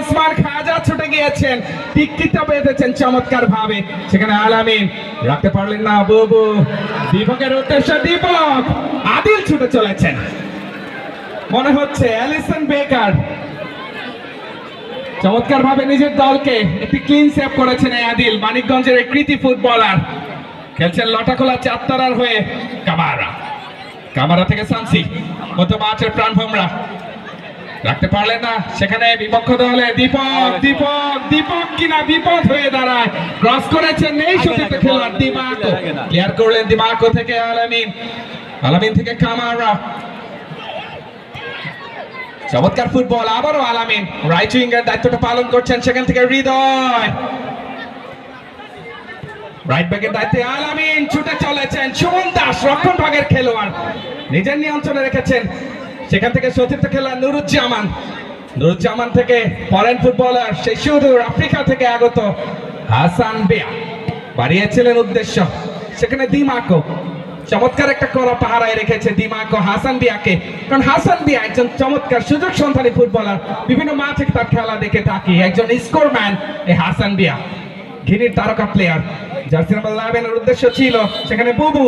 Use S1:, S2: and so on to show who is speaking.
S1: ওসমান খাজা ছুটে গিয়েছেন, টিকটিকটা বেঁধেছেন চমৎকার ভাবে, সেখানে আলামিন রাখতে পারলেন না। বুবু দীপকের উদ্দেশ্যে, দীপক, আদিল ছুটে চলেছেন, মনে হচ্ছে অ্যালিসন বেকার চমৎকার ভাবে নিজের দলকে একটি ক্লিন সেভ করেছেন এই আদিল, মানিকগঞ্জের এই কৃতি ফুটবলার, খেলছেন লটাখোলা চাত্তারার হয়ে। কামারা থেকে সানসি, মধ্য মাঠের প্রাণ ভোমরা রাখতে পারলেন না, সেখানে বিপক্ষ দলে দীপক দীপক দীপক কিনা বিপদ হয়ে দাঁড়ায়, ক্রস করেছেন এই সতীর্থ খেলোয়াড় দিমাকো, ক্লিয়ার করলেন দিমাকো থেকে আলামিন, আলামিন থেকে কামারা, চমৎকার ফুটবল, আবারও আলামিন রাইট উইঙ্গার দায়িত্বটা পালন করছেন, সেখান থেকে হৃদয়, রাইট ব্যাকের দায়িত্বে আলামিন ছুটে চলেছেন, সুমন দাস রক্ষণ ভাগের খেলোয়াড় নিজের নিয়ন্ত্রণে রেখেছেন, সেখান থেকে সতীর্থ খেলোয়াড় নুরুজ্জামান থেকে ফরেন ফুটবলার সেই সুদূর আফ্রিকা থেকে আগত হাসান বিয়া বাড়িয়েছিলেন উদ্দেশ্য, সেখানে দিমাকো চমৎকার একটা কড়া পাহারায় রেখেছে দিমাকো হাসান বিয়াকে, কারণ হাসান বিয়া একজন চমৎকার সুযোগ সন্ধানী ফুটবলার, বিভিন্ন মাঠে তার খেলা দেখে থাকি, একজন স্কোরম্যান এই হাসান বিয়া, ঘিনির তারকা প্লেয়ার, জার্সি নাম্বার 11 এর উদ্দেশ্য ছিল, সেখানে বুবু